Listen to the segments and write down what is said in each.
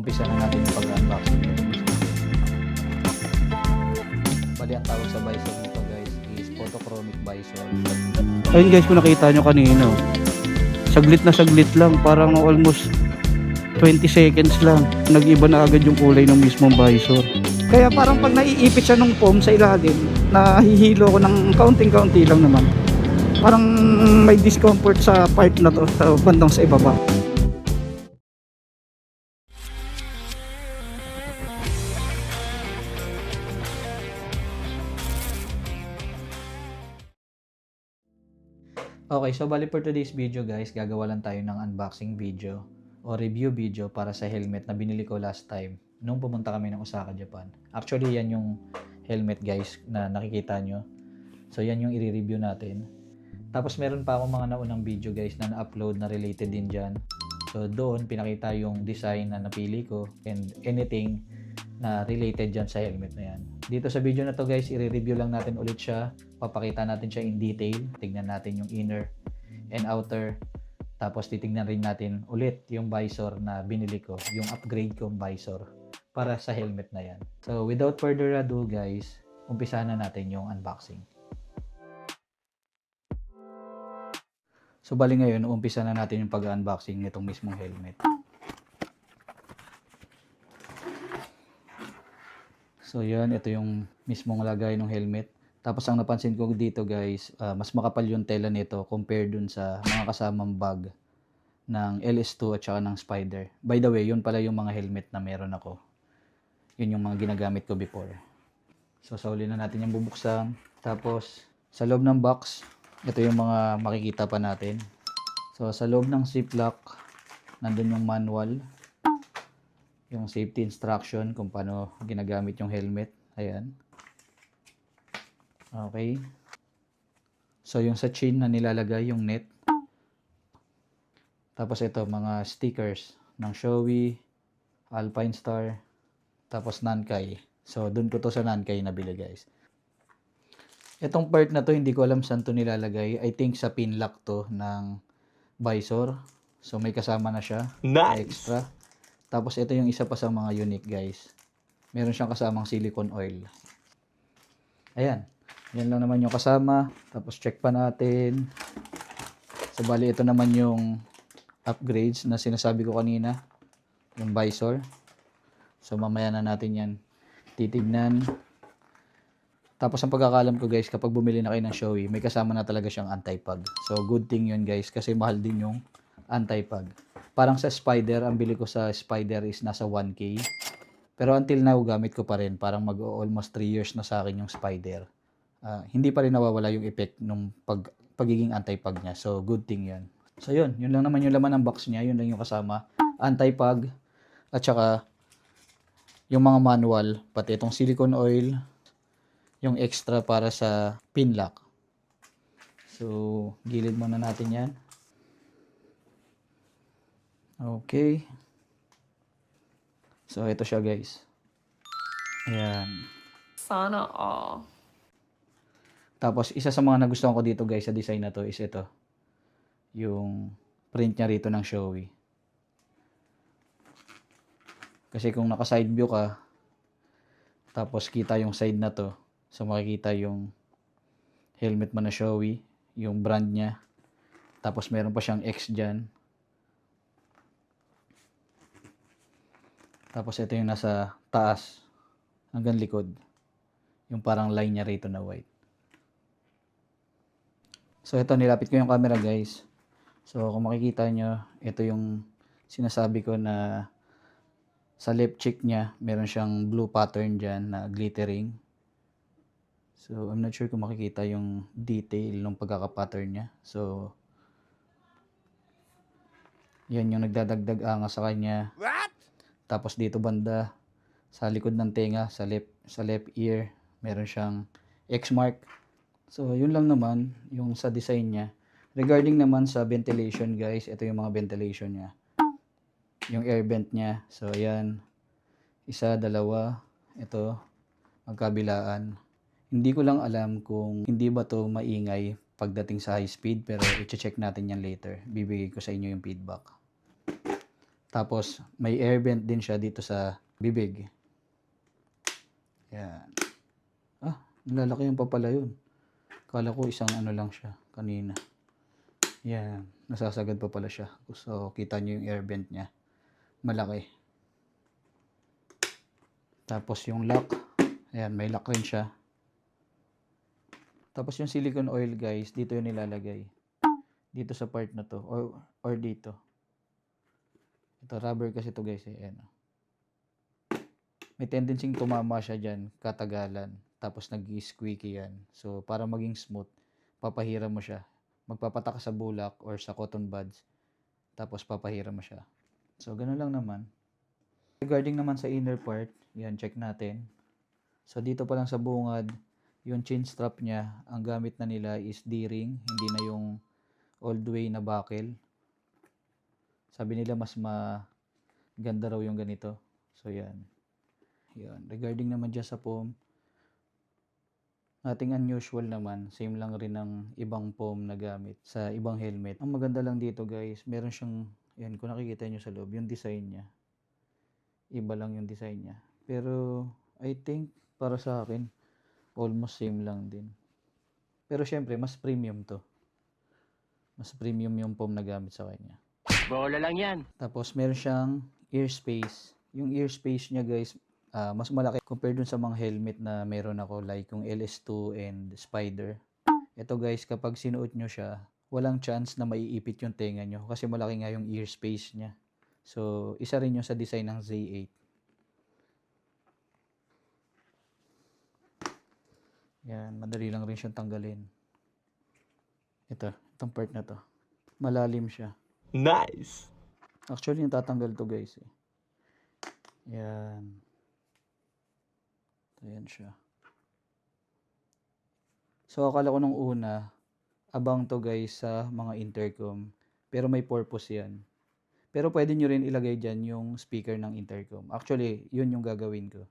umpisa na natin yung pag-unboxing nito. Bali ang tawag sa visor nito guys is photochromic visor. Ayun guys, kung nakita nyo kanina, saglit na saglit lang, parang almost 20 seconds lang, nag-iba na agad yung kulay ng mismong visor. Kaya parang pag naiipit siya ng foam sa ilalim, nahihilo ko ng kaunting-kaunti lang naman. Parang may discomfort sa part na to, sa bandang sa ibaba. Okay, so bali for today's video guys, gagawa lang tayo ng unboxing video o review video para sa helmet na binili ko last time nung pumunta kami ng Osaka, Japan. Actually, yan yung helmet guys na nakikita nyo. So, yan yung i-review natin. Tapos, meron pa akong mga naunang video guys na na-upload na related din dyan. So, doon pinakita yung design na napili ko and anything na related dyan sa helmet na yan. Dito sa video na to guys, i-review lang natin ulit siya. Papakita natin siya in detail. Tignan natin yung inner and outer. Tapos titignan rin natin ulit yung visor na binili ko. Yung upgrade kong visor para sa helmet na yan. So without further ado guys, umpisahan na natin yung unboxing. So bali ngayon, umpisa na natin yung pag-unboxing nitong mismong helmet. So yan, ito yung mismong lagay ng helmet. Tapos ang napansin ko dito guys, mas makapal yung tela nito compare dun sa mga kasamang bag ng LS2 at saka ng Spider. By the way, yun pala yung mga helmet na meron ako. Yun yung mga ginagamit ko before. So sauli na natin yung bubuksan. Tapos sa loob ng box, ito yung mga makikita pa natin. So sa loob ng ziplock, nandun yung manual. Yung safety instruction kung paano ginagamit yung helmet. Ayan. Okay. So, yung sa chain na nilalagay, yung net. Tapos ito, mga stickers ng Shoei, Alpine Star, tapos Nankai. So, dun ko to sa Nankai nabili guys. Itong part na to, hindi ko alam saan to nilalagay. I think sa pin lock to ng visor. So, may kasama na siya. Nice! Extra. Tapos ito yung isa pa sa mga unique guys. Meron siyang kasamang silicone oil. Ayan. Yan lang naman yung kasama. Tapos check pa natin. So bali ito naman yung upgrades na sinasabi ko kanina. Yung visor. So mamaya na natin yan titignan. Tapos ang pagkakalam ko guys, kapag bumili na kayo ng Shoei, may kasama na talaga siyang anti-pug. So good thing yun guys kasi mahal din yung anti-pug. Parang sa Spider, ang bili ko sa Spider is nasa 1K. Pero until now, gamit ko pa rin. Parang mag-almost 3 years na sa akin yung Spider. Hindi pa rin nawawala yung effect ng pagiging anti-pug niya. So, good thing yan. So, yun. Yun lang naman yung laman ng box niya. Yun lang yung kasama. Anti-pug. At saka, yung mga manual. Pati itong silicone oil. Yung extra para sa pin lock. So, gilid muna natin yan. Okay. So, ito siya guys. Ayan. Sana all. Tapos, isa sa mga nagustuhan ko dito guys sa design na to is ito. Yung print niya rito ng Shoei. Kasi kung naka-side view ka, tapos kita yung side na to, so makikita yung helmet mo na Shoei, yung brand niya. Tapos, meron pa siyang X dyan. Tapos ito yung nasa taas hanggang likod. Yung parang line niya rito na white. So ito, nilapit ko yung camera guys. So kung makikita nyo, ito yung sinasabi ko na sa left cheek niya, meron siyang blue pattern dyan na glittering. So I'm not sure kung makikita yung detail ng pagkaka-pattern niya. So yan yung nagdadagdag angas sa kanya. Tapos dito banda sa likod ng tenga, sa left ear, meron siyang X mark. So yun lang naman yung sa design niya. Regarding naman sa ventilation guys, ito yung mga ventilation niya. Yung air vent niya. So ayan. Isa, dalawa, ito magkabilaan. Hindi ko lang alam kung hindi ba to maingay pagdating sa high speed, pero i-check natin yan later. Bibigay ko sa inyo yung feedback. Tapos may air vent din siya dito sa bibig. Yan. Nilalaki yung papala yun. Kala ko isang ano lang siya kanina. Yan. Nasasagad pa pala siya. So, kita nyo yung air vent niya. Malaki. Tapos yung lock. Ayan, may lock rin siya. Tapos yung silicone oil guys, dito yung nilalagay. Dito sa part na to. Or dito. Ito, rubber kasi to guys. Ayan. May tendency tumama siya dyan, katagalan. Tapos nag-squeaky yan. So, para maging smooth, papahiram mo siya. Magpapataka sa bulak or sa cotton buds. Tapos papahiram mo siya. So, ganun lang naman. Regarding naman sa inner part, yan, check natin. So, dito pa lang sa bungad, yung chin strap niya, ang gamit na nila is D-ring, hindi na yung old way na buckle. Sabi nila mas maganda raw yung ganito. So, yan. Yan. Regarding naman dyan sa foam, ating unusual naman, same lang rin ng ibang foam na gamit sa ibang helmet. Ang maganda lang dito guys, meron siyang, yan, kung nakikita nyo sa loob, yung design niya. Iba lang yung design niya. Pero, I think, para sa akin, almost same lang din. Pero syempre, mas premium to. Mas premium yung foam na gamit sa kanya. Bola lang yan. Tapos, meron siyang ear space. Yung ear space niya guys, mas malaki compared dun sa mga helmet na meron ako like yung LS2 and Spider. Ito guys, kapag sinuot nyo siya, walang chance na maiipit yung tenga nyo kasi malaki nga yung ear space niya. So, isa rin yung sa design ng Z8. Yan, madali lang rin siyang tanggalin. Itong part na to. Malalim siya. Nice. Actually, yung tatanggal to guys eh. Yan. Ayan siya. So, akala ko nung una, abang to guys sa mga intercom. Pero may purpose yan. Pero pwede nyo rin ilagay dyan yung speaker ng intercom. Actually, yun yung gagawin ko.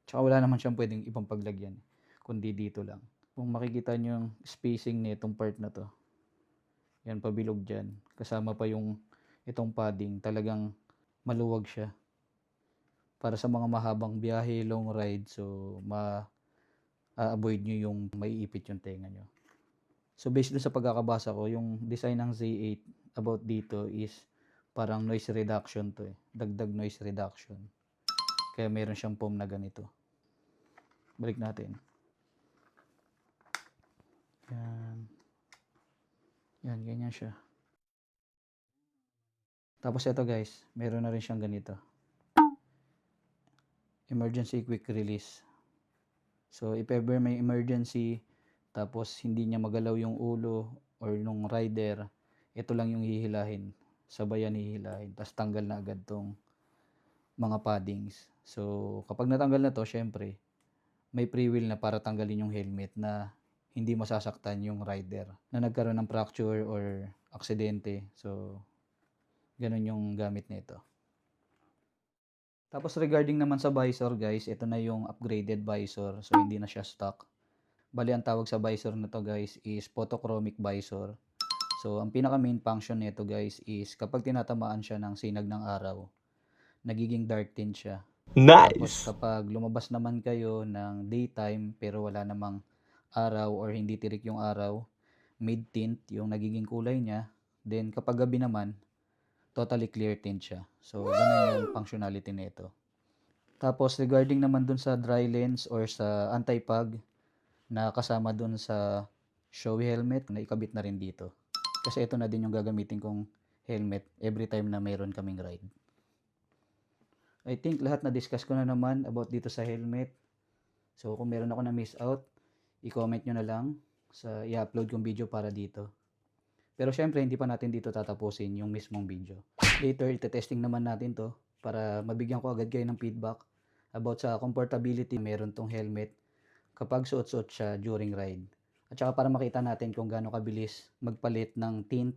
Tsaka wala naman siyang pwedeng ibang paglagyan. Kundi dito lang. Kung makikita nyo yung spacing nitong part na to. Yan, pabilog dyan. Kasama pa yung itong padding. Talagang maluwag siya. Para sa mga mahabang biyahe, long ride, so ma-avoid nyo yung maiipit yung tenga nyo. So based dun sa pagkakabasa ko, yung design ng Z8 about dito is parang noise reduction to eh. Dagdag noise reduction. Kaya meron siyang foam na ganito. Balik natin. Yan. Yan, ganyan siya. Tapos ito guys, meron na rin siyang ganito. Emergency quick release. So, if ever may emergency, tapos hindi niya magalaw yung ulo or nung rider, ito lang yung hihilahin. Sabayan hihilahin. Tapos tanggal na agad tong mga paddings. So, kapag natanggal na to, syempre, may free will na para tanggalin yung helmet na hindi masasaktan yung rider na nagkaroon ng fracture or aksidente. So, ganun yung gamit nito. Tapos regarding naman sa visor guys, ito na yung upgraded visor. So hindi na siya stock. Bali ang tawag sa visor na to guys is photochromic visor. So ang pinaka main function nito guys is kapag tinatamaan siya ng sinag ng araw, nagiging dark tint siya. Tapos Nice. kapag lumabas naman kayo ng daytime pero wala namang araw or hindi tirik yung araw, mid tint yung nagiging kulay niya. Then kapag gabi naman, totally clear tint siya. So, ganun yung functionality nito. Tapos, regarding naman dun sa dry lens or sa anti-fog na kasama dun sa Shoei helmet, na ikabit na rin dito. Kasi ito na din yung gagamitin kong helmet every time na mayroon kaming ride. I think lahat na discuss ko na naman about dito sa helmet. So, kung meron ako na miss out, i-comment nyo na lang sa i-upload kong video para dito. Pero syempre, hindi pa natin dito tatapusin yung mismong video. Later, ite-testing naman natin to para mabigyan ko agad kayo ng feedback about sa comfortability meron tong helmet kapag suot-suot siya during ride. At saka para makita natin kung gaano kabilis magpalit ng tint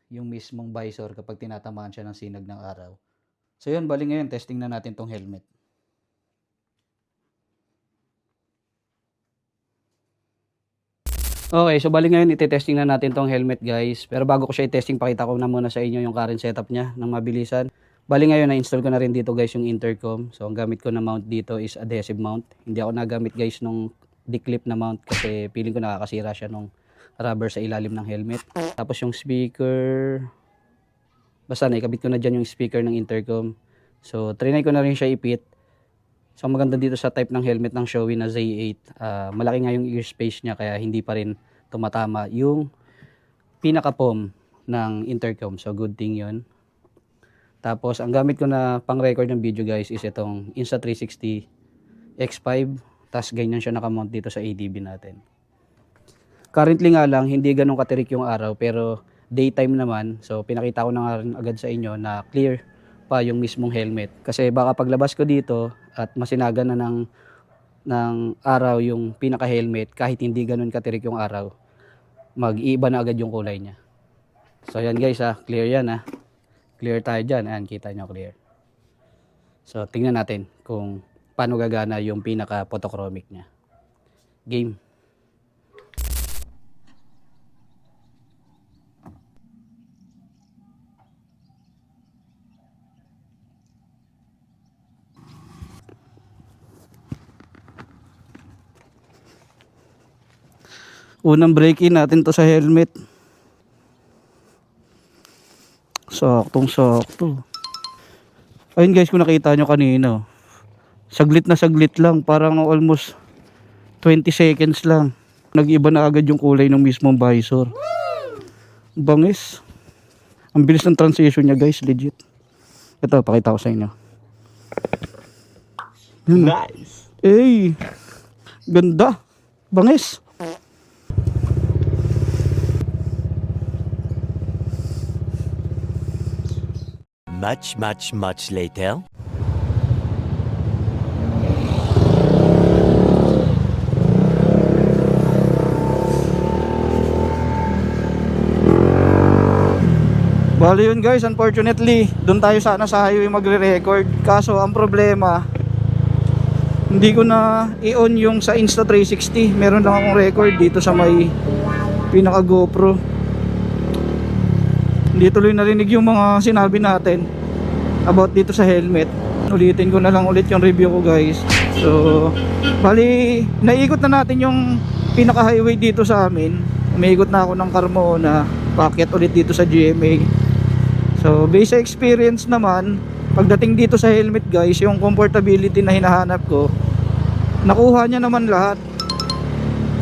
yung mismong visor kapag tinatamaan siya ng sinag ng araw. So yun, bali ngayon, testing na natin tong helmet. Okay, so bali ngayon ite-testing na natin tong helmet guys. Pero bago ko siya i-testing, pakita ko na muna sa inyo yung current setup niya ng mabilisan. Bali ngayon na-install ko na rin dito guys yung intercom. So ang gamit ko na mount dito is adhesive mount. Hindi ako nagamit guys nung declip na mount kasi feeling ko nakakasira siya nung rubber sa ilalim ng helmet. Tapos yung speaker, basta naikabit ko na dyan yung speaker ng intercom. So trinay ko na rin siya ipit. So ang maganda dito sa type ng helmet ng Shoei na Z8, malaki nga yung ear space niya kaya hindi pa rin tumatama yung pinaka-pom ng intercom. So good thing yun. Tapos ang gamit ko na pang record ng video guys is itong Insta360 X5. Tapos ganyan siya nakamount dito sa ADB natin. Currently nga lang hindi ganun katirik yung araw pero daytime naman. So pinakita ko na nga rin agad sa inyo na clear pa yung mismong helmet. Kasi baka paglabas ko dito at masinagan na ng araw yung pinaka-helmet kahit hindi ganun katirik yung araw, mag-iiba na agad yung kulay niya. So yan guys clear yan Clear tayo dyan. Ayan, kita nyo clear. So tingnan natin kung paano gagana yung pinaka-photochromic niya. Game. Unang break-in natin to sa helmet. Saktong-sakto. Ayun guys, kung nakita nyo kanina, saglit na saglit lang, parang almost 20 seconds lang. Nag-iba na agad yung kulay ng mismong visor. Bangis. Ang bilis ng transition niya guys, legit. Ito, pakita ko sa inyo. Yun. Nice. Eh, ganda. Bangis. Much later. Bali yun guys, unfortunately, doon tayo sana sa highway magre-record. Kaso ang problema, hindi ko na i-on yung sa Insta360. Meron lang akong record dito sa may pinaka GoPro. Hindi tuloy narinig yung mga sinabi natin about dito sa helmet. Ulitin ko na lang ulit yung review ko guys. So, bali, naiikot na natin yung pinaka highway dito sa amin. Umiikot na ako ng Carmona, paakyat ulit dito sa GMA. So, based sa experience naman, pagdating dito sa helmet guys, yung comfortability na hinahanap ko, nakuha niya naman lahat.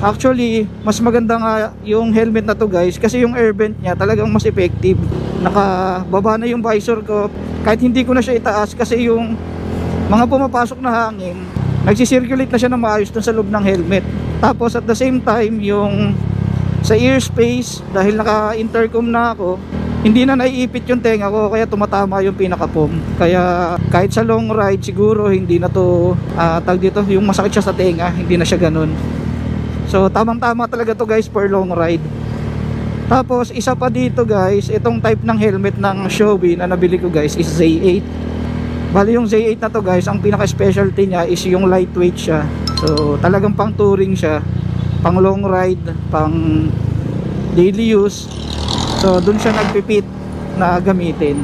Actually, mas maganda nga yung helmet na to guys kasi yung air vent niya talagang mas effective. Nakababa na yung visor ko kahit hindi ko na siya itaas kasi yung mga pumapasok na hangin, nagsisirculate na siya na maayos dun sa loob ng helmet. Tapos at the same time, yung sa ear space, dahil naka-intercom na ako, hindi na naiipit yung tenga ko kaya tumatama yung pinaka-pom. Kaya kahit sa long ride siguro hindi na to tag dito, yung masakit siya sa tenga, hindi na siya ganun. So tamang-tama talaga to guys for long ride. Tapos isa pa dito guys, itong type ng helmet ng Shoei na nabili ko guys is Z8. Bali yung Z8 na to guys, ang pinaka-specialty niya is yung lightweight siya. So talagang pang touring siya, pang long ride, pang daily use. So dun siya nagpipit na gamitin.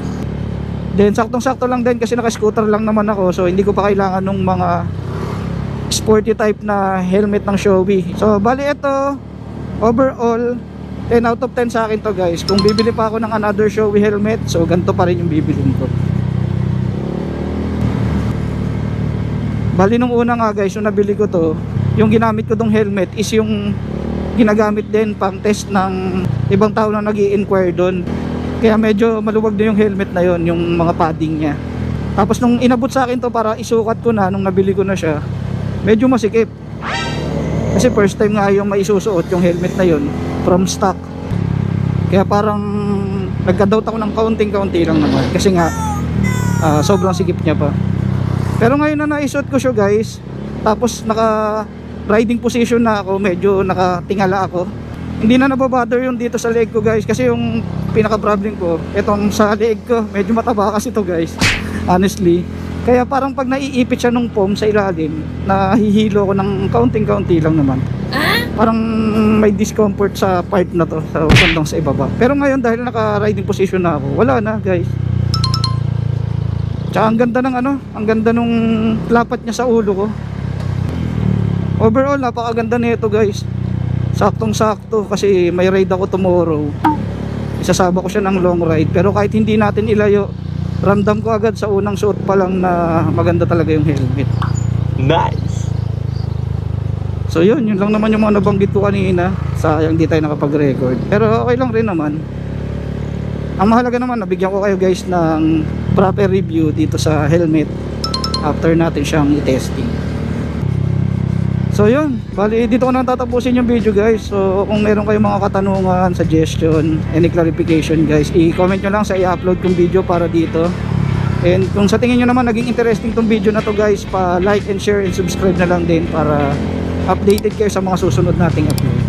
Then saktong-sakto lang din kasi naka-scooter lang naman ako, so hindi ko pa kailangan ng mga sporty type na helmet ng Shoei. So bali ito, overall 10 out of 10 sa akin to guys. Kung bibili pa ako ng another Shoei helmet, so ganito pa rin yung bibilin ko. Bali nung una nga guys, yung nabili ko to, yung ginamit ko tong helmet is yung ginagamit din pang test ng ibang tao na nag-i-inquire doon. Kaya medyo maluwag din yung helmet na yon, yung mga padding niya. Tapos nung inabot sa akin to para isukat ko na, nung nabili ko na siya, medyo masikip. Kasi first time nga yung maisusuot yung helmet na yon from stock. Kaya parang nagka-doubt ako ng kaunting-kaunti lang naman. Kasi nga sobrang sikip niya pa. Pero ngayon na naisuot ko siya guys, tapos naka riding position na ako, medyo nakatingala ako, hindi na nababother yung dito sa leg ko guys. Kasi yung pinaka problem ko, itong sa leg ko, medyo mataba kasi to guys, honestly. Kaya parang pag naiipit siya nung foam sa ilalim, nahihilo ko ng kaunting-kaunti lang naman. Parang may discomfort sa part na to, sa bandang sa ibaba. Pero ngayon dahil naka riding position na ako, wala na guys. Tsaka ang ganda ng ano, ang ganda nung lapat niya sa ulo ko. Overall, napakaganda nito guys. Saktong sakto kasi may ride ako tomorrow. Isasama ko siya ng long ride. Pero kahit hindi natin ilayo, ramdam ko agad sa unang suot pa lang na maganda talaga yung helmet. Nice. So yun lang naman yung mga nabanggit ko kanina. Sayang di tayo nakapag-record. Pero okay lang rin naman. Ang mahalaga naman, nabigyan ko kayo guys ng proper review dito sa helmet after natin siyang i-testing. So yun, bali dito ko na tatapusin yung video guys. So kung meron kayong mga katanungan, suggestion, any clarification guys, i-comment nyo lang sa i-upload kong video para dito. And kung sa tingin nyo naman naging interesting tong video na to guys, pa like and share and subscribe na lang din para updated kayo sa mga susunod nating upload.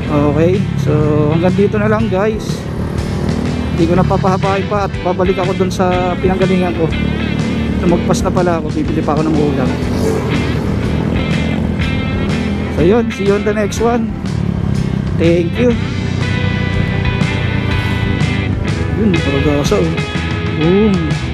Okay, so hanggang dito na lang guys. Hindi ko na papahabain pa at babalik ako dun sa pinanggalingan ko. Lumagpas na pala ako, bibili pa ako ng ulam. So yun, see you on the next one. Thank you. Yun, paragasa oh. Boom.